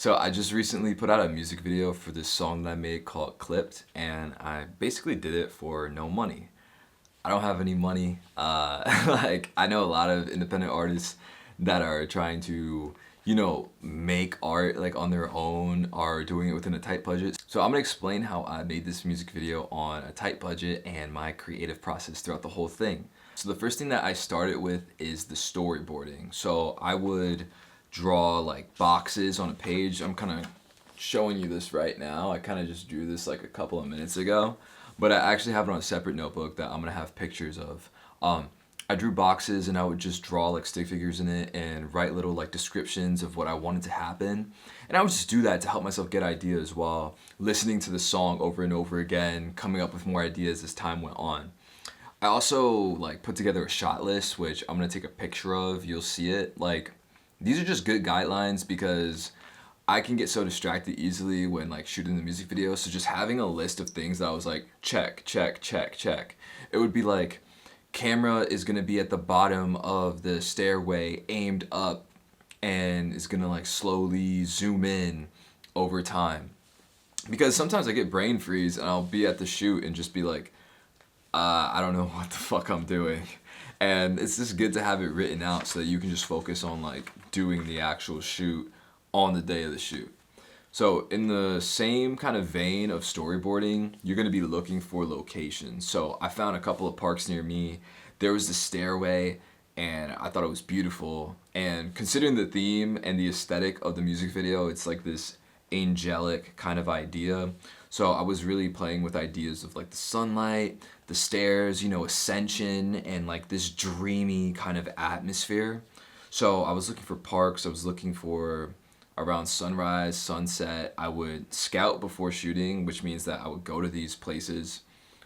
So I just recently put out a music video for this song that I made called Clipped, and I basically did it for no money. I don't have any money. Like I know a lot of independent artists that are trying to, make art like on their own are doing it within a tight budget. So I'm gonna explain how I made this music video on a tight budget and my creative process throughout the whole thing. So the first thing that I started with is the storyboarding. So I would draw like boxes on a page. I'm kind of showing you this right now. I kind of just drew this like a couple of minutes ago, but I actually have it on a separate notebook that I'm gonna have pictures of. I drew boxes and I would just draw like stick figures in it and write little like descriptions of what I wanted to happen. And I would just do that to help myself get ideas while listening to the song over and over again, coming up with more ideas as time went on. I also like put together a shot list, which I'm gonna take a picture of. You'll see it. Like these are just good guidelines because I can get so distracted easily when like shooting the music video. So just having a list of things that I was like, check, check, check, check. It would be like, camera is gonna be at the bottom of the stairway, aimed up, and is gonna like slowly zoom in over time. Because sometimes I get brain freeze and I'll be at the shoot and just be like, I don't know what the fuck I'm doing. And it's just good to have it written out so that you can just focus on like doing the actual shoot on the day of the shoot. So in the same kind of vein of storyboarding, you're gonna be looking for locations. So I found a couple of parks near me. There was the stairway and I thought it was beautiful. And considering the theme and the aesthetic of the music video, it's like this angelic kind of idea. So I was really playing with ideas of like the sunlight, the stairs, ascension, and like this dreamy kind of atmosphere. So I was looking for parks, I was looking for around sunrise, sunset. I would scout before shooting, which means that I would go to these places.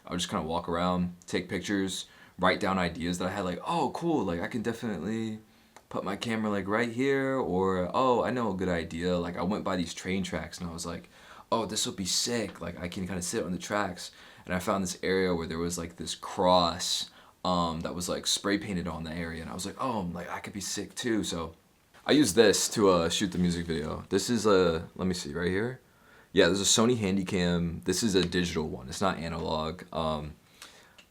I would just kind of walk around, take pictures, write down ideas that I had like, oh, cool, like I can definitely put my camera like right here, or oh, I know a good idea. Like I went by these train tracks and I was like, oh, this will be sick. Like I can kind of sit on the tracks. And I found this area where there was like this cross that was like spray painted on the area. And I was like, oh, like I could be sick too. So I used this to shoot the music video. This is let me see, right here. Yeah, there's a Sony Handycam. This is a digital one. It's not analog.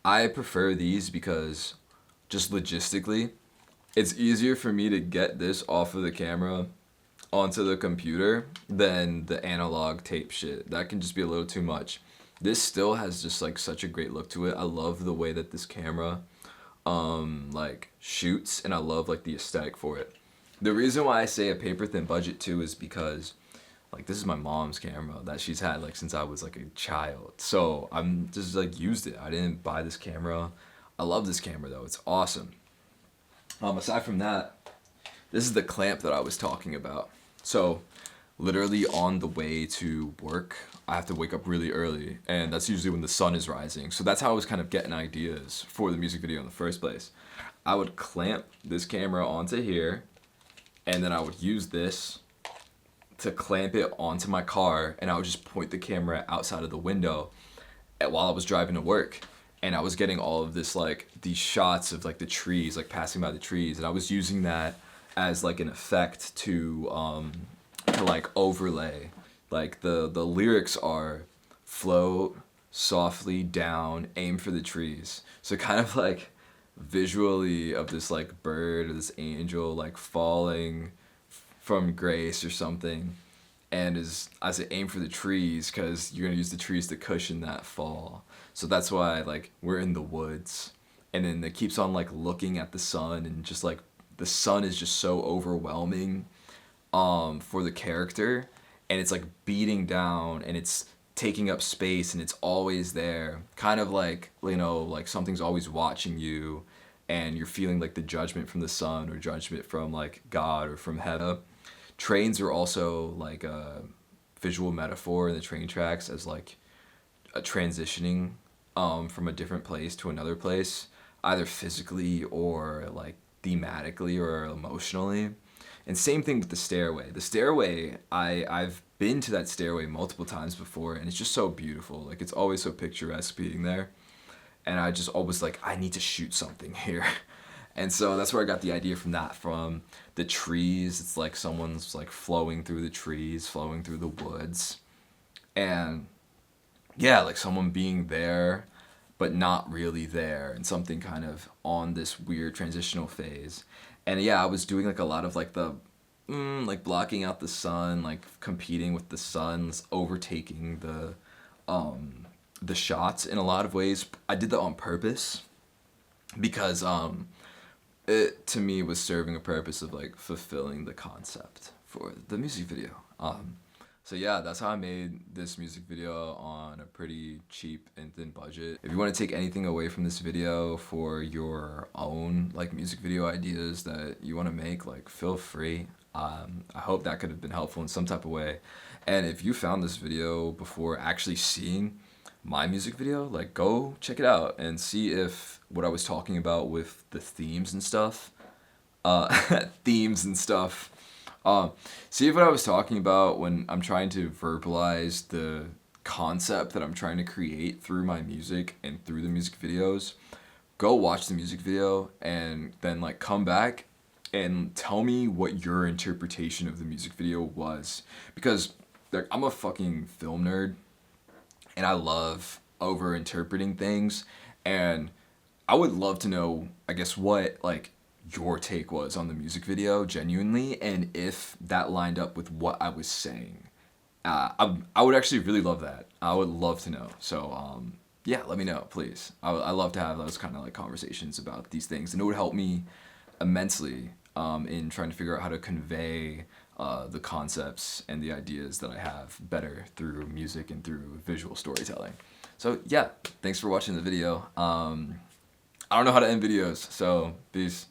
I prefer these because just logistically, it's easier for me to get this off of the camera onto the computer than the analog tape shit. That can just be a little too much. This still has just like such a great look to it. I love the way that this camera like shoots, and I love like the aesthetic for it. The reason why I say a paper thin budget too is because like this is my mom's camera that she's had like since I was like a child. So I'm just like used it. I didn't buy this camera. I love this camera though. It's awesome. Aside from that, this is the clamp that I was talking about. So literally on the way to work, I have to wake up really early, and that's usually when the sun is rising. So that's how I was kind of getting ideas for the music video in the first place. I would clamp this camera onto here, and then I would use this to clamp it onto my car, and I would just point the camera outside of the window while I was driving to work. And I was getting all of this like these shots of like the trees, like passing by the trees, and I was using that as like an effect to like overlay. Like the lyrics are float softly down, aim for the trees. So kind of like visually of this like bird or this angel like falling from grace or something, and as I aim for the trees because you're gonna use the trees to cushion that fall. So that's why like we're in the woods, and then it keeps on like looking at the sun, and just like the sun is just so overwhelming for the character, and it's like beating down and it's taking up space and it's always there, kind of like like something's always watching you, and you're feeling like the judgment from the sun or judgment from like God or from heaven. Trains are also like a visual metaphor in the train tracks as like a transitioning from a different place to another place, either physically or like thematically or emotionally. And same thing with the stairway. The stairway, I've been to that stairway multiple times before, and it's just so beautiful. Like it's always so picturesque being there. And I just always like, I need to shoot something here. And so that's where I got the idea from that, from the trees. It's like someone's like flowing through the trees, flowing through the woods. And yeah, like someone being there, but not really there, and something kind of on this weird transitional phase. And yeah, I was doing like a lot of like like blocking out the sun, like competing with the sun's overtaking the shots in a lot of ways. I did that on purpose because it to me was serving a purpose of like fulfilling the concept for the music video. So yeah, that's how I made this music video on a pretty cheap and thin budget. If you want to take anything away from this video for your own like music video ideas that you want to make, like feel free. I hope that could have been helpful in some type of way. And if you found this video before actually seeing my music video, like go check it out and see if what I was talking about with the themes and stuff, themes and stuff. See if what I was talking about when I'm trying to verbalize the concept that I'm trying to create through my music and through the music videos. Go watch the music video and then like come back and tell me what your interpretation of the music video was, because like I'm a fucking film nerd and I love over interpreting things, and I would love to know, I guess, what like your take was on the music video genuinely, and if that lined up with what I was saying. I would actually really love that. I would love to know. So yeah, let me know, please. I love to have those kind of like conversations about these things, and it would help me immensely in trying to figure out how to convey the concepts and the ideas that I have better through music and through visual storytelling. So yeah, thanks for watching the video. I don't know how to end videos, so peace.